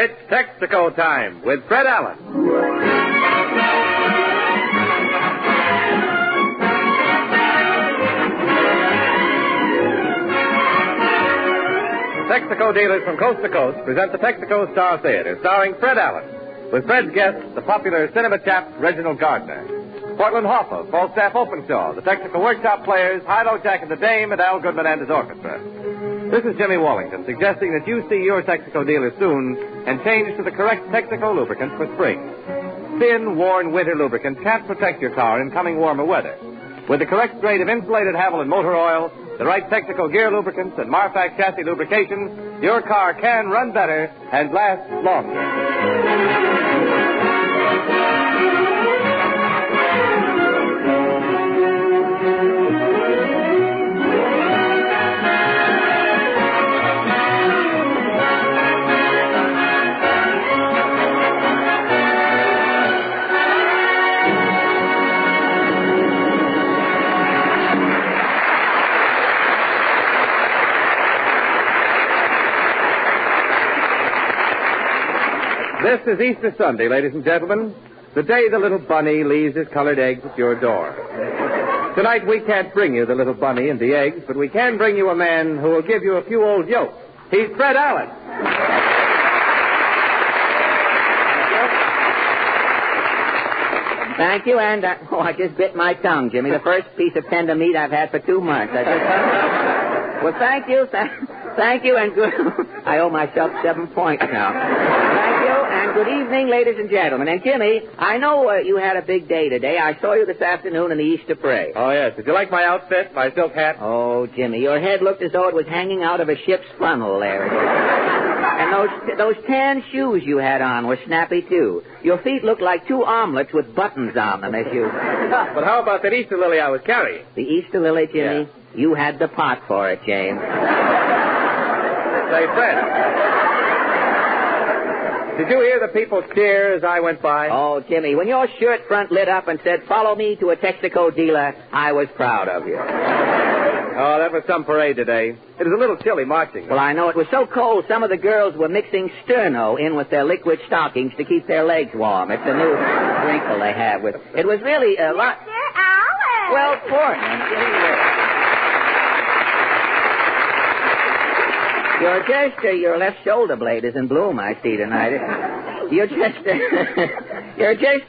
it's Texaco time with Fred Allen. Texaco dealers from coast to coast present the Texaco Star Theater, starring Fred Allen, with Fred's guest, the popular cinema chap Reginald Gardiner, Portland Hoffa, Falstaff Openshaw, the Texaco Workshop Players, Hilo Jack and the Dame, and Al Goodman and his orchestra. This is Jimmy Wallington, suggesting that you see your Texaco dealer soon and change to the correct Texaco lubricant for spring. Thin, worn winter lubricant can't protect your car in coming warmer weather. With the correct grade of insulated Haviland motor oil, the right Texaco gear lubricants, and Marfac chassis lubrication, your car can run better and last longer. This is Easter Sunday, ladies and gentlemen, the day the little bunny leaves his colored eggs at your door. Tonight we can't bring you the little bunny and the eggs, but we can bring you a man who will give you a few old jokes. He's Fred Allen. Thank you, and I just bit my tongue, Jimmy. The first piece of tender meat I've had for 2 months. Well, thank you, and good. I owe myself 7 points now. Thank you, and good evening, ladies and gentlemen. And Jimmy, I know you had a big day today. I saw you this afternoon in the Easter parade. Oh, yes. Did you like my outfit, my silk hat? Oh, Jimmy, your head looked as though it was hanging out of a ship's funnel there. And those tan shoes you had on were snappy, too. Your feet looked like 2 omelets with buttons on them as you... But how about that Easter lily I was carrying? The Easter lily, Jimmy? Yeah. You had the pot for it, James. Say, Fred, did you hear the people cheer as I went by? Oh, Jimmy, when your shirt front lit up and said, "Follow me to a Texaco dealer," I was proud of you. Oh, that was some parade today. It was a little chilly marching. Well, I know. It was so cold, some of the girls were mixing sterno in with their liquid stockings to keep their legs warm. It's a new sprinkle they have with... It was really a lot... Mr. Allen! Well, Portland, your left shoulder blade is in bloom, I see tonight. You're just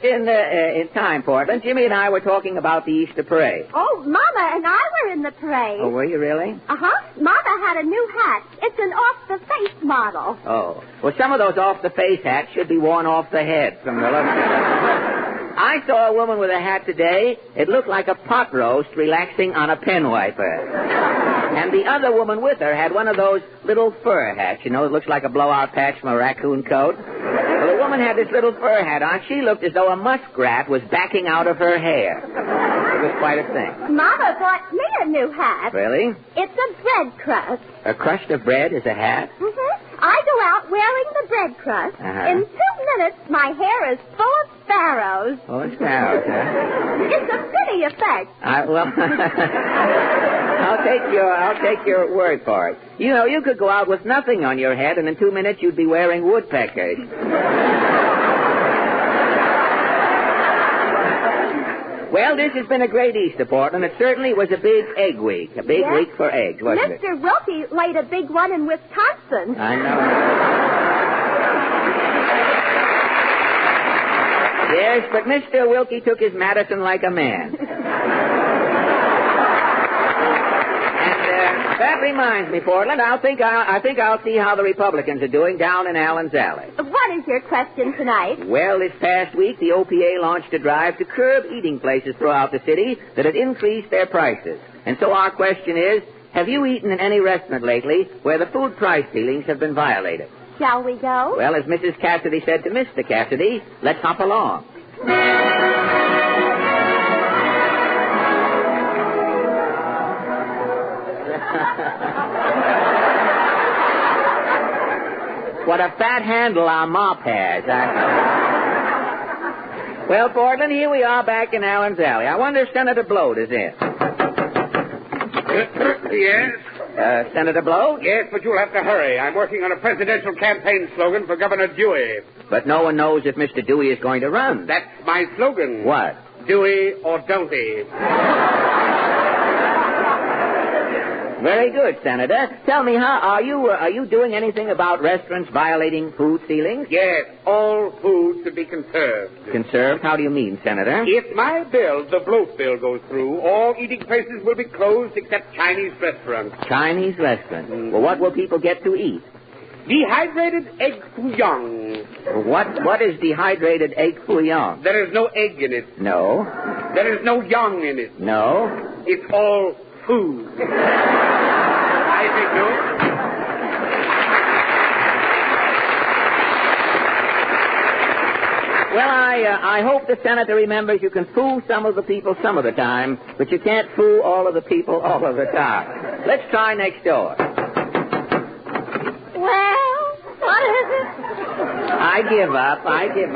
in time, Portland. Jimmy and I were talking about the Easter parade. Oh, Mama and I were in the parade. Oh, were you really? Uh-huh. Mama had a new hat. It's an off-the-face model. Oh. Well, some of those off-the-face hats should be worn off the head from the look of it. I saw a woman with a hat today. It looked like a pot roast relaxing on a pen wiper. And the other woman with her had one of those little fur hats, you know, it looks like a blowout patch from a raccoon coat. Well, the woman had this little fur hat on. She looked as though a muskrat was backing out of her hair. It was quite a thing. Mama bought me a new hat. Really? It's a bread crust. A crust of bread is a hat? Mm-hmm. I go out wearing the bread crust. Uh-huh. In 2 minutes, my hair is full of sparrows. Oh, sparrows, huh? It's a pretty effect. I'll take your word for it. You know, you could go out with nothing on your head, and in 2 minutes you'd be wearing woodpeckers. Well, this has been a great Easter, Portland. It certainly was a big egg week. A big week for eggs, wasn't it? Mr. Wilkie laid a big one in Wisconsin. I know. Yes, but Mr. Wilkie took his medicine like a man. That reminds me, Portland, I think I'll see how the Republicans are doing down in Allen's Alley. What is your question tonight? Well, this past week, the OPA launched a drive to curb eating places throughout the city that had increased their prices. And so our question is, have you eaten in any restaurant lately where the food price ceilings have been violated? Shall we go? Well, as Mrs. Cassidy said to Mr. Cassidy, let's hop along. What a fat handle our mop has. Well, Portland, here we are back in Allen's Alley. I wonder if Senator Bloat is in. Yes? Senator Blow? Yes, but you'll have to hurry. I'm working on a presidential campaign slogan for Governor Dewey. But no one knows if Mr. Dewey is going to run. That's my slogan. What? Dewey or don't he? Very good, Senator. Tell me, are you doing anything about restaurants violating food ceilings? Yes, all food should be conserved. Conserved? How do you mean, Senator? If my bill, the bloat bill, goes through, all eating places will be closed except Chinese restaurants. Chinese restaurants? Well, what will people get to eat? Dehydrated egg foo young. What is dehydrated egg foo young? There is no egg in it. No. There is no young in it. No. It's all food. I think so. Well, I hope the Senator remembers you can fool some of the people some of the time, but you can't fool all of the people all of the time. Let's try next door. Well, what is it? I give up. I don't...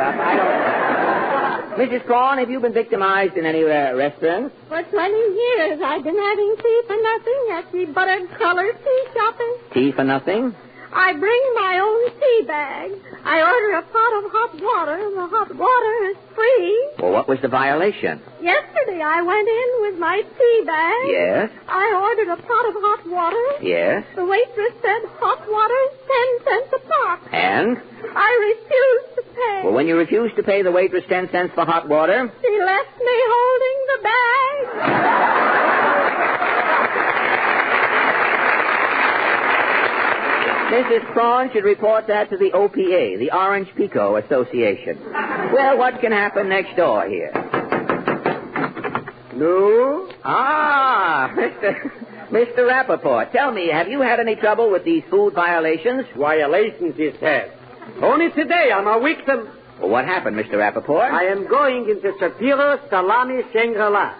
Mrs. Prawn, have you been victimized in any restaurants? For 20 years, I've been having tea for nothing at the buttered-colored tea shopping. Tea for nothing? I bring my own tea bag. I order a pot of hot water. The hot water is free. Well, what was the violation? Yesterday, I went in with my tea bag. Yes? I ordered a pot of hot water. Yes? The waitress said hot water is 10 cents a pot. And? I refused to pay. Well, when you refused to pay the waitress 10 cents for hot water... She left me holding the bag. Mrs. Prawn should report that to the OPA, the Orange Pico Association. Well, what can happen next door here? No? Ah, Mr. Rappaport, tell me, have you had any trouble with these food violations? Violations, he said. Only today I'm a victim. Well, what happened, Mr. Rappaport? I am going into Shapiro Salami Shangri-La.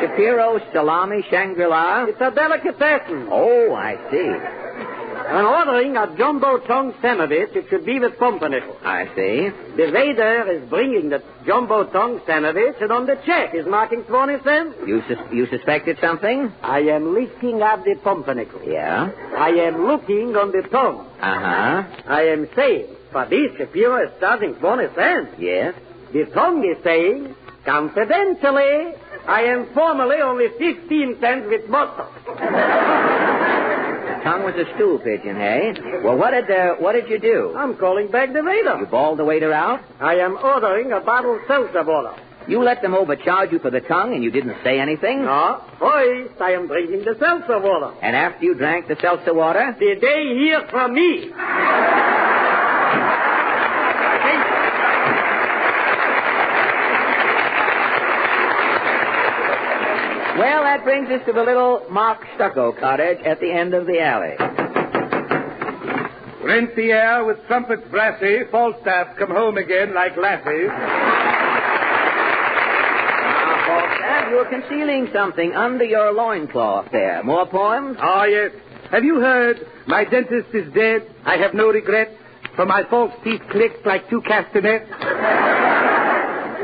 Shapiro Salami Shangri-La? It's a delicatessen. Oh, I see. I'm ordering a jumbo tongue sandwich. It should be with pumpernickel. I see. The waiter is bringing the jumbo tongue sandwich, and on the check is marking 20 cents. You suspected something? I am lifting up the pumpernickel. Yeah? I am looking on the tongue. Uh-huh. I am saying, for this, Shapiro is charging 20 cents. Yes? The tongue is saying, confidentially, I am formally only 15 cents with butter. The tongue was a stool pigeon, hey? Well, what did you do? I'm calling back the waiter. You bawled the waiter out? I am ordering a bottle of seltzer water. You let them overcharge you for the tongue and you didn't say anything? No. First, I am drinking the seltzer water. And after you drank the seltzer water? Did they hear from me? Well, that brings us to the little mock stucco cottage at the end of the alley. Rent the air with trumpets brassy, Falstaff come home again like lassies. Now, Falstaff, you're concealing something under your loincloth there. More poems? Ah, yes. Have you heard? My dentist is dead. I have no regrets. For my false teeth clicked like two castanets.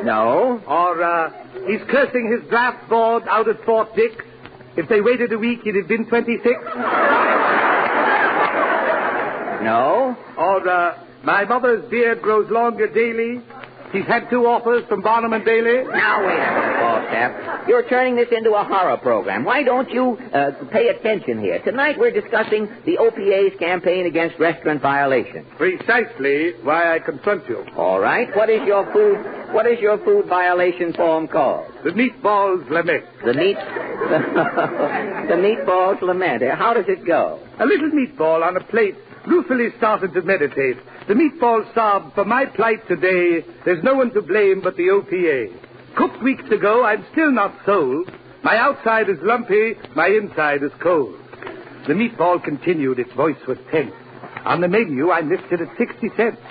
No. Or, he's cursing his draft board out at Fort Dix. If they waited a week, he'd have been 26. No. Or, my mother's beard grows longer daily. She's had 2 offers from Barnum and Bailey. Now, wait a minute, Falstaff. You're turning this into a horror program. Why don't you pay attention here? Tonight we're discussing the OPA's campaign against restaurant violations. Precisely why I confront you. All right. What is your food violation poem called? The Meatball's Lament. The Meatball's Lament. How does it go? A little meatball on a plate ruefully started to meditate. The meatball sobbed, for my plight today, there's no one to blame but the OPA. Cooked weeks ago, I'm still not sold. My outside is lumpy, my inside is cold. The meatball continued, its voice was tense. On the menu, I'm listed at 60 cents.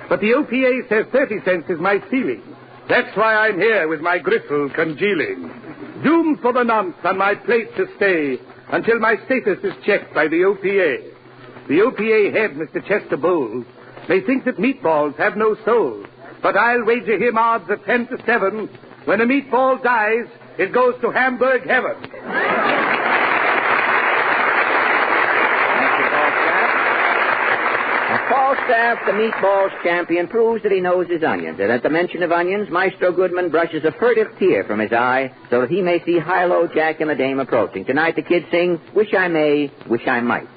But the OPA says 30 cents is my ceiling. That's why I'm here with my gristle congealing. Doomed for the nonce on my plate to stay until my status is checked by the OPA. The OPA head, Mr. Chester Bowles, may think that meatballs have no soul, but I'll wager him odds of 10 to 7 When a meatball dies, it goes to Hamburg heaven. Falstaff, the meatballs champion, proves that he knows his onions, and at the mention of onions, Maestro Goodman brushes a furtive tear from his eye so that he may see High-Low Jack and the Dame approaching. Tonight the kids sing, Wish I May, Wish I Might.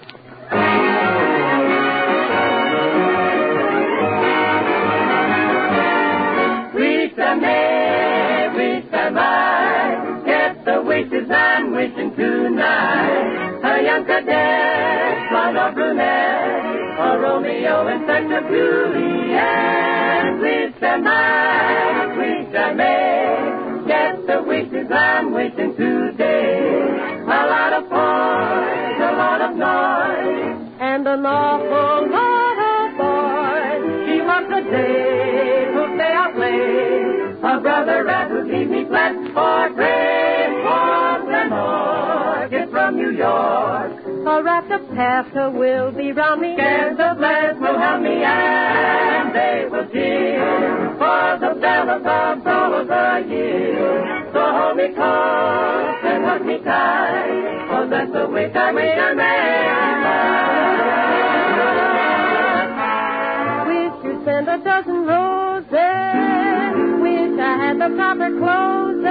Wish I may, wish I might, get the wishes I'm wishing tonight. A young cadet, blonde or brunette, a Romeo and such a Juliet. Wish I might, wish I may, get the wishes I'm wishing today. A lot of poise, a lot of noise, and an awful lot of boys. She wants a day to stay out late. A brother rat who leave me flat for great warmth and more. Gets from New York. A raft of pastor will be round me, and the blast will help me, and they will cheer for the balance of all of the year. So hold me close and hug me tight, for that's the wish I wish I may. Wish you send a dozen roses, wish I had the proper clothes,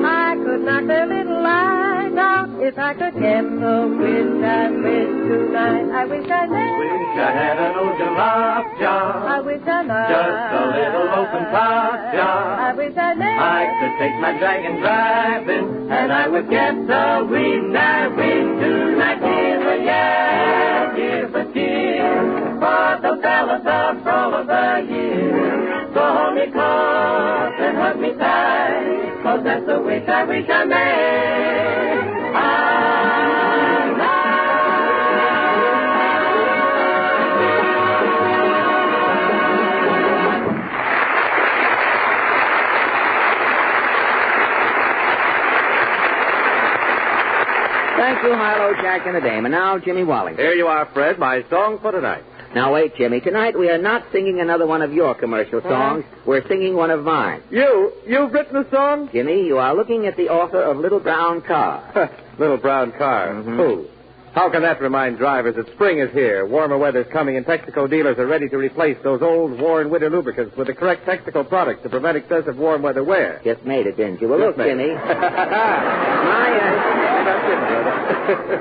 I could knock their little lives out if I could get the wish I wish tonight. I wish I may. Wish I had an old jalop job. I wish I might. Just a little open top job. I wish I may. I could take my dragon driving, and I would get the wish I wish tonight. Here's a yeah, here's a cheer for the balance of all of the year. So hold me close and hug me tight, 'cause that's the wish I wish I may. Thank you, High-Low Jack and the Dame. And now, Jimmy Wallington. Here you are, Fred, my song for tonight. Now, wait, Jimmy. Tonight we are not singing another one of your commercial songs. We're singing one of mine. You've written a song? Jimmy, you are looking at the author of Little Brown Car. Little Brown Car. Mhm. Who? How can that remind drivers that spring is here, warmer weather's coming, and Texaco dealers are ready to replace those old, worn winter lubricants with the correct Texaco products to prevent excessive warm weather wear? Just made it, didn't you? Well, look, Jimmy.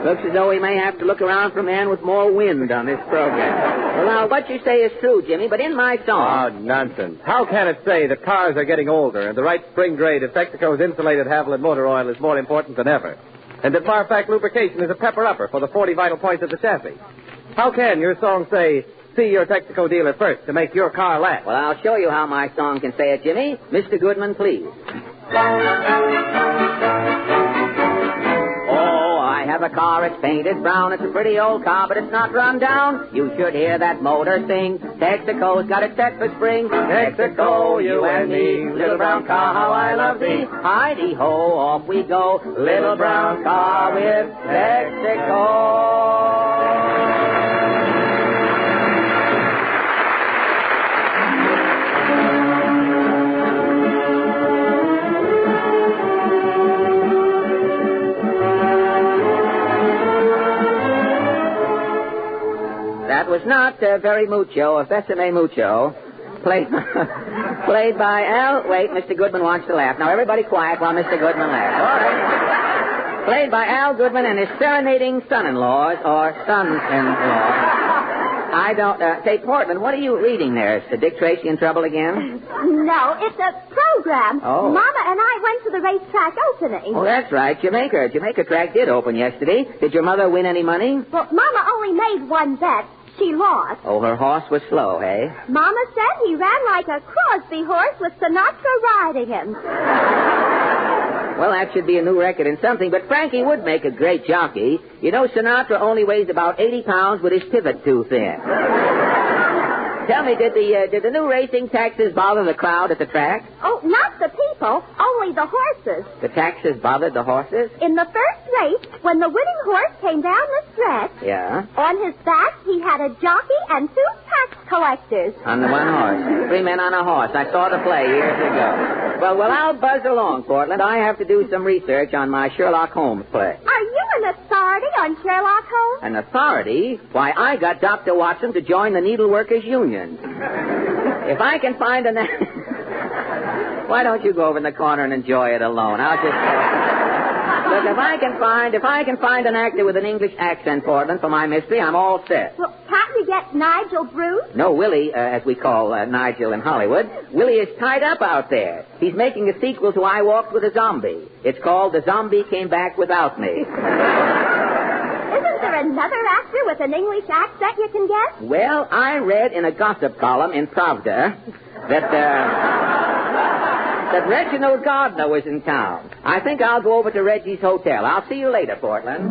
Looks as though we may have to look around for a man with more wind on this program. Well, now, what you say is true, Jimmy, but in my song... Oh, nonsense. How can it say that cars are getting older and the right spring grade of Texaco's insulated Haviland motor oil is more important than ever? And that Marfac lubrication is a pepper-upper for the 40 vital points of the chassis? How can your song say, see your Texaco dealer first to make your car last? Well, I'll show you how my song can say it, Jimmy. Mr. Goodman, please. I have a car, it's painted brown, it's a pretty old car, but it's not run down. You should hear that motor sing. Texaco's got it set for spring. Texaco, you and me, little brown car, how I love thee. Heidi-ho, off we go, little brown car with Texaco. That was not very mucho, a Besame mucho, played by Al... Wait, Mr. Goodman wants to laugh. Now, everybody quiet while Mr. Goodman laughs. All right. Played by Al Goodman and his serenading son-in-laws, or sons-in-law. I don't... say, Portman, what are you reading there? Is Dick Tracy in trouble again? No, it's a program. Oh. Mama and I went to the racetrack opening. Oh, that's right, Jamaica. Jamaica track did open yesterday. Did your mother win any money? Well, Mama only made one bet. She lost. Oh, her horse was slow, eh? Mama said he ran like a Crosby horse with Sinatra riding him. Well, that should be a new record and something, but Frankie would make a great jockey. You know, Sinatra only weighs about 80 pounds with his pivot too thin. Tell me, did the new racing taxes bother the crowd at the track? Oh, not the people, only the horses. The taxes bothered the horses? In the first race, when the winning horse came down the stretch, Yeah? on his back he had a jockey and 2 tax collectors. On the one horse. 3 men on a horse. I saw the play years ago. Well, I'll buzz along, Portland. I have to do some research on my Sherlock Holmes play. Are you an authority on Sherlock Holmes? An authority? Why, I got Dr. Watson to join the Needleworkers Union. If I can find an... Why don't you go over in the corner and enjoy it alone? I'll just... Look, if I can find an actor with an English accent, Portland, for my mystery, I'm all set. Well, can't you get Nigel Bruce? No, Willie, as we call Nigel in Hollywood, Willie is tied up out there. He's making a sequel to I Walked with a Zombie. It's called The Zombie Came Back Without Me. Isn't there another actor with an English accent you can get? Well, I read in a gossip column in Pravda that Reginald Gardiner was in town. I think I'll go over to Reggie's hotel. I'll see you later, Portland.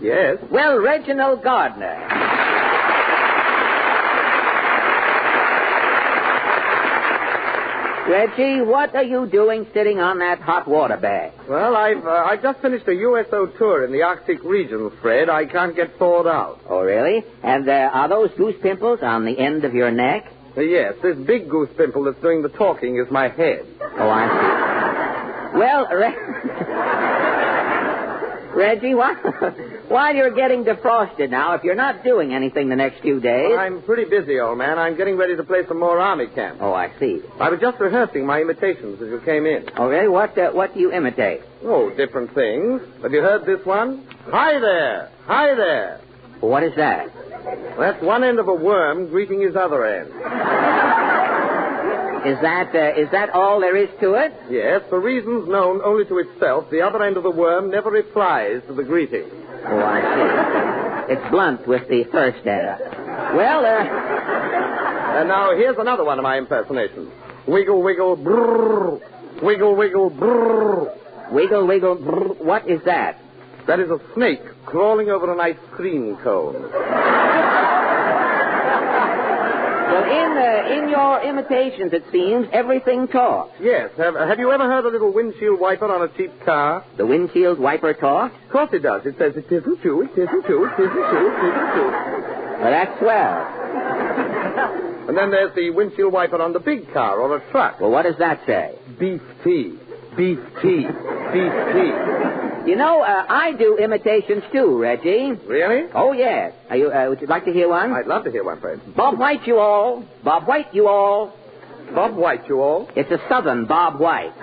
Yes? Well, Reginald Gardiner. Reggie, what are you doing sitting on that hot water bag? Well, I've just finished a USO tour in the Arctic region, Fred. I can't get thawed out. Oh, really? And are those goose pimples on the end of your neck? Yes, this big goose pimple that's doing the talking is my head. Oh, I see. Well, Reggie, while you're getting defrosted now, if you're not doing anything the next few days... Well, I'm pretty busy, old man. I'm getting ready to play some more army camp. Oh, I see. I was just rehearsing my imitations as you came in. Oh, really? What do you imitate? Oh, different things. Have you heard this one? Hi there! Hi there! What is that? That's one end of a worm greeting his other end. Is that all there is to it? Yes, for reasons known only to itself, the other end of the worm never replies to the greeting. Oh, I see. It's blunt with the first end. Well, And now here's another one of my impersonations. Wiggle, wiggle, brrr. Wiggle, wiggle, brrr. Wiggle, wiggle, brrr. What is that? That is a snake crawling over an ice cream cone. Well, in your imitations, it seems, everything talks. Yes. Have you ever heard a little windshield wiper on a cheap car? The windshield wiper talks? Of course it does. It says, it isn't true, it isn't true, it isn't true, it isn't true. Well, that's swell. And then there's the windshield wiper on the big car or a truck. Well, what does that say? Beef tea, beef tea, beef tea. You know, I do imitations too, Reggie. Really? Oh, yes. Would you like to hear one? I'd love to hear one, Fred. Bob White, you all. Bob White, you all. Bob White, you all. It's a southern Bob White.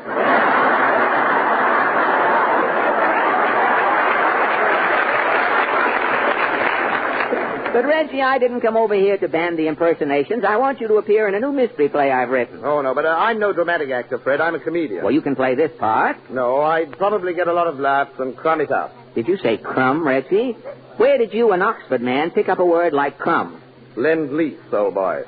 But, Reggie, I didn't come over here to ban the impersonations. I want you to appear in a new mystery play I've written. Oh, no, but I'm no dramatic actor, Fred. I'm a comedian. Well, you can play this part. No, I'd probably get a lot of laughs and crumb it up. Did you say crumb, Reggie? Where did you, an Oxford man, pick up a word like crumb? Lend-lease, old boy.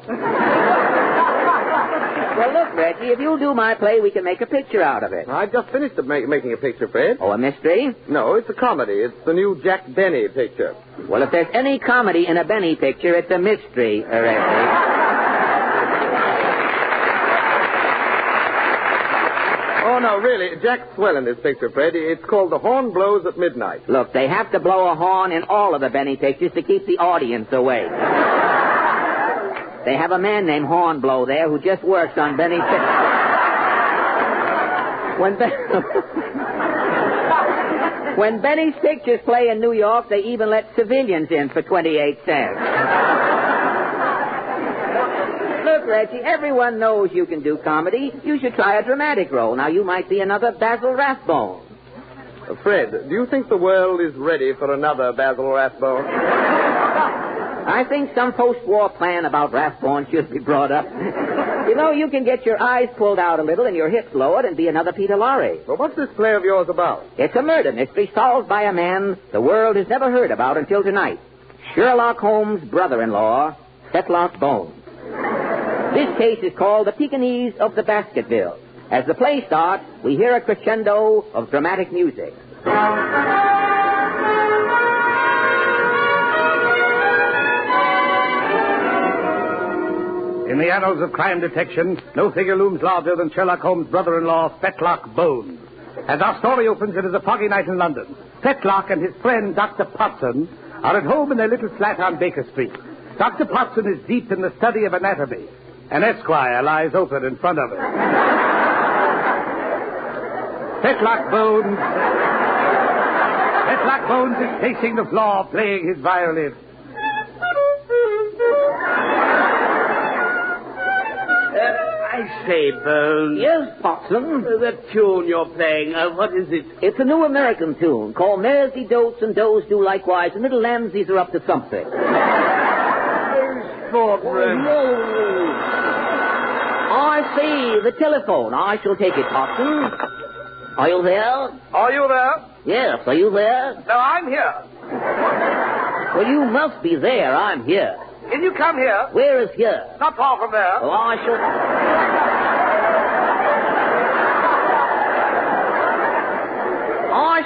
Well, look, Reggie, if you'll do my play, we can make a picture out of it. I've just finished making a picture, Fred. Oh, a mystery? No, it's a comedy. It's the new Jack Benny picture. Well, if there's any comedy in a Benny picture, it's a mystery, Reggie. Oh, no, really, Jack's swell in this picture, Fred. It's called The Horn Blows at Midnight. Look, they have to blow a horn in all of the Benny pictures to keep the audience awake. They have a man named Hornblow there who just works on Benny pictures. When Benny's pictures play in New York, they even let civilians in for 28 cents. Look, Reggie, everyone knows you can do comedy. You should try a dramatic role. Now, you might be another Basil Rathbone. Fred, do you think the world is ready for another Basil Rathbone? I think some post-war plan about Rathbone should be brought up. You know, you can get your eyes pulled out a little and your hips lowered and be another Peter Lorre. Well, what's this play of yours about? It's a murder mystery solved by a man the world has never heard about until tonight. Sherlock Holmes' brother-in-law, Fetlock Bones. This case is called The Pekingese of the Baskerville. As the play starts, we hear a crescendo of dramatic music. In the annals of crime detection, no figure looms larger than Sherlock Holmes' brother-in-law, Fetlock Bones. As our story opens, it is a foggy night in London. Fetlock and his friend, Dr. Potson, are at home in their little flat on Baker Street. Dr. Potson is deep in the study of anatomy. An Esquire lies open in front of him. Fetlock Bones is pacing the floor, playing his violin. I say, Bones. Yes, Potson? That tune you're playing, what is it? It's a new American tune called Mares He Dotes and Does Do Likewise, and little lambsies are up to something. Sport, I see the telephone. I shall take it, Potson. Are you there? Are you there? Yes, are you there? No, I'm here. Well, you must be there. I'm here. Can you come here? Where is here? Not far from there. Well, I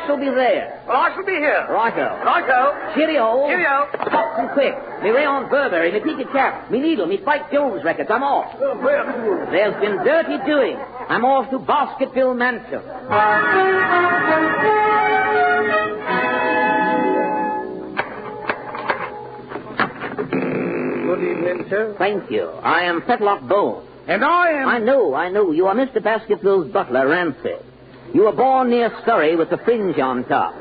shall be there. Well, I shall be here. Righto. Righto. Cheerio. Cheerio. Potson, quick. Me Rayon Burberry, me Peter Cap, me Needle, me Spike Jones records. I'm off. There's been dirty doing. I'm off to Baskerville Mansion. Good evening, sir. Thank you. I am Fetlock Bones. And I am... I know. You are Mr. Baskerville's butler, Rancid. You were born near Surrey with the fringe on top.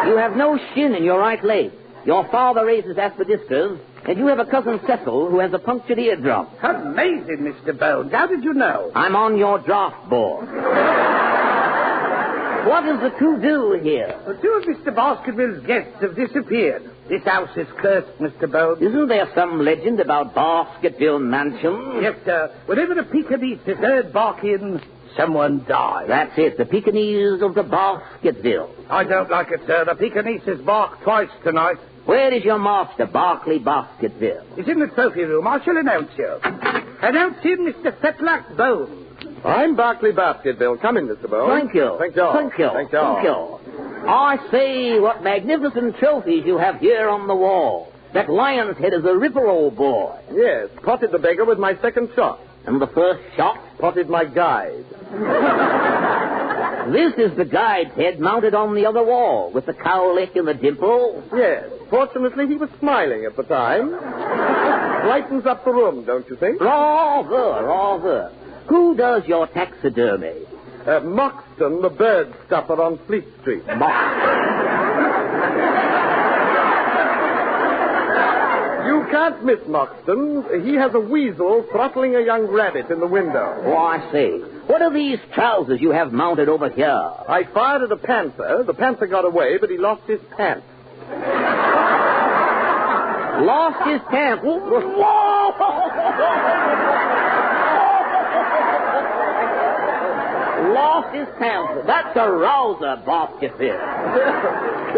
You have no shin in your right leg. Your father raises aspidistras, and you have a cousin Cecil who has a punctured eardrum. Amazing, Mr. Bones. How did you know? I'm on your draft board. What is the to-do here? Well, two of Mr. Baskerville's guests have disappeared. This house is cursed, Mr. Bones. Isn't there some legend about Baskerville Mansion? Yes, sir. Whenever the Pekingese is heard barking, someone dies. That's it, the Pekingese of the Baskerville. I don't like it, sir. The Pekingese has barked twice tonight. Where is your master, Barclay Baskerville? He's in the trophy room. I shall announce you. Announce him, Mr. Fetlock Bones. I'm Barclay Baskerville. Come in, Mr. Bones. Thank you. Thank you. Thank you. Thank you. Thank you. I say, what magnificent trophies you have here on the wall. That lion's head is a ripper, old boy. Yes, potted the beggar with my second shot. And the first shot? Potted my guide. This is the guide's head mounted on the other wall, with the cowlick and the dimple. Yes. Fortunately, he was smiling at the time. Brightens up the room, don't you think? Rather. Who does your taxidermy? Moxton, the bird stuffer on Fleet Street. You can't miss Moxton. He has a weasel throttling a young rabbit in the window. Oh, I see. What are these trousers you have mounted over here? I fired at a panther. The panther got away, but he lost his pants. Lost his pants? Lost his pants. That's a rouser, Baskerville.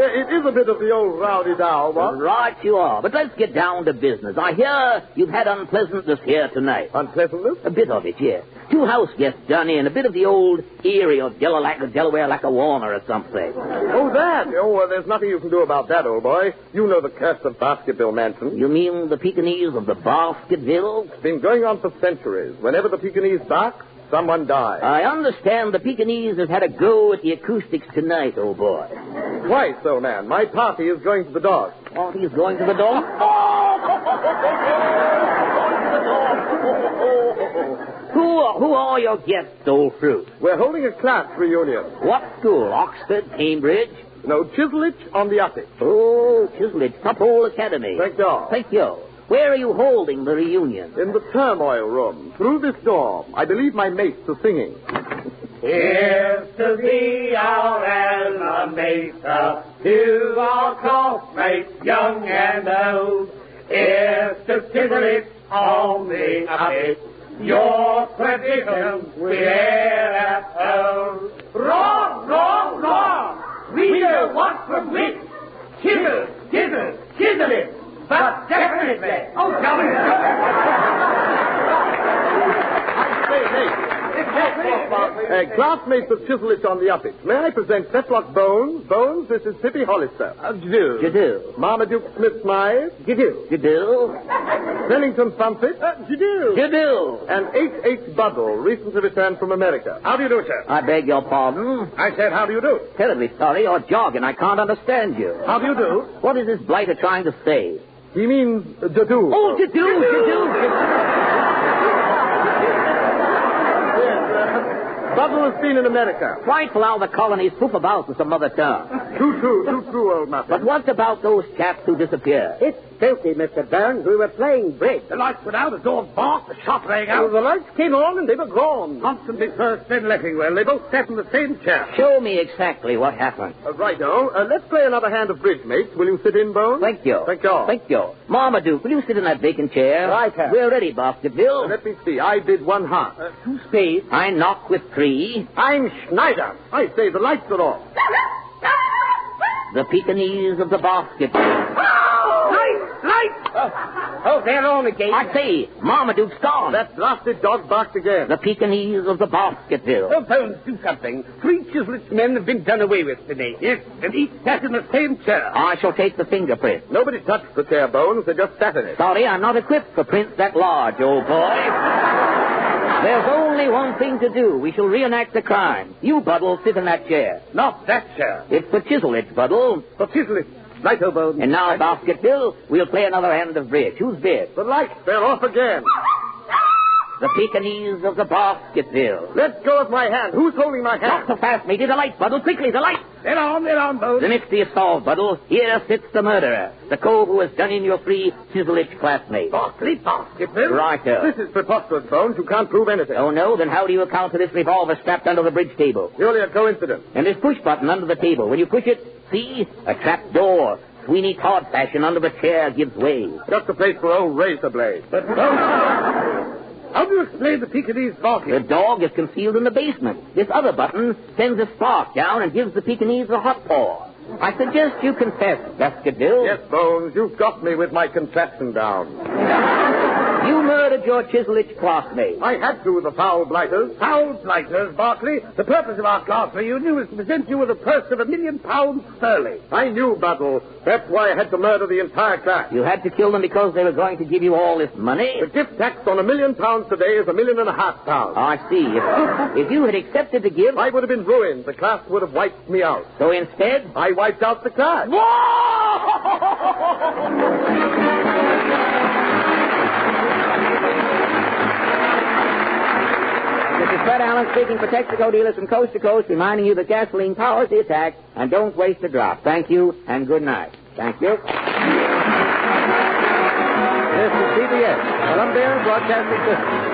It is a bit of the old rowdy dow, what? Right you are. But let's get down to business. I hear you've had unpleasantness here tonight. Unpleasantness? A bit of it, yes. Two house guests done in. A bit of the old Erie or Delaware Lackawanna or something. Oh, that? Oh, well, there's nothing you can do about that, old boy. You know the curse of Baskerville Mansion. You mean the Pekingese of the Baskerville? It's been going on for centuries. Whenever the Pekingese barks, someone dies. I understand the Pekingese has had a go at the acoustics tonight, old boy. Why so, man? My party is going to the dog. Party is going to the dog? Who are your guests, old fruit? We're holding a class reunion. What school? Oxford, Cambridge? No, Chiswick on the Upper. Oh, Chiswick, Tupole Academy. Thank you. Thank you. Where are you holding the reunion? In the turmoil room. Through this door. I believe my mates are singing. Here's to thee, our alma mater, to our classmates, young and old. Here's to Chiswick on the Upper. Your traditions we hear at home. Wrong, wrong, wrong. We know what from which. Chisel, it. But definitely. Oh, Hey, Classmates of Chiselich on the uppage. May I present Fetlock Bones? Bones, this is Pippi Hollister. Do. You do. Marmaduke Smith Smythe. You do. You do. Pennington Fumfit. You do. You do. And H.H. Bubble, recently returned from America. How do you do, sir? I beg your pardon. I said, how do you do? Terribly sorry, you're jogging. I can't understand you. How do you do? What is this blighter trying to say? He means do. Oh, you do. Bubble has been in America. Frightful how the colonies poof about with some mother tongue. Too true, old master. But what about those chaps who disappeared? It's filthy, Mr. Burns. We were playing bridge. The lights went out, the door barked, the shot rang out. The lights came on and they were gone. Constantly first, then Lettingwell. They both sat in the same chair. Show me exactly what happened. Righto. Let's play another hand of bridge, mates. Will you sit in, Bones? Thank you. Thank you. Thank you. Marmaduke, will you sit in that vacant chair? Right, sir. We're ready, Baskerville. Let me see. I bid 1 half. 2 spades. I knock with 3. I'm Schneider. I say the lights are off. The Pekingese of the basket. Light! Oh, they're on again. I say, Marmaduke's gone. That blasted dog barked again. The Pekingese of the Basketville. Oh, Bones, do something. 3 Chiselich men have been done away with today. Yes, and each sat in the same chair. I shall take the fingerprint. Nobody touched the chair, Bones. They just sat in it. Sorry, I'm not equipped for prints that large, old boy. There's only one thing to do. We shall reenact the crime. You, Buddle, sit in that chair. Not that chair. It's for Chiselich, Buddle. For Chiselich. Righto, Bones. And now, Basketville, we'll play another hand of bridge. Who's bid? The lights, they're off again. The Pekingese of the Basketville. Let go of my hand. Who's holding my Not hand? so fast, matey. The light, Buddle. Quickly, the light. They're on, Bones. The mystery is solved, Buddle. Here sits the murderer. The cove who has done in your 3 Chiselich classmates. Barkley Basketville. Righto. This is preposterous, Bones. You can't prove anything. Oh, no? Then how do you account for this revolver strapped under the bridge table? Purely a coincidence. And this push button under the table. When you push it, see? A trap door. Sweeney Todd fashion under the chair gives way. Just a place for old razor blades. But, Bones, how do you explain the Pekingese barking? The dog is concealed in the basement. This other button sends a spark down and gives the Pekingese a hot paw. I suggest you confess, Baskerville. Yes, Bones, you've got me with my confession down. You murdered your Chiselich classmate. I had to with the foul blighters. Foul blighters, Barkley. The purpose of our class reunion is to present you with a purse of £1 million sterling. I knew, Buttle. That's why I had to murder the entire class. You had to kill them because they were going to give you all this money? The gift tax on £1 million today is £1.5 million. I see. If you had accepted the gift... I would have been ruined. The class would have wiped me out. So instead... I wiped out the class. This is Fred Allen speaking for Texaco dealers from coast to coast, reminding you that gasoline powers the attack, and don't waste a drop. Thank you, and good night. Thank you. This is CBS, Columbia Broadcasting System.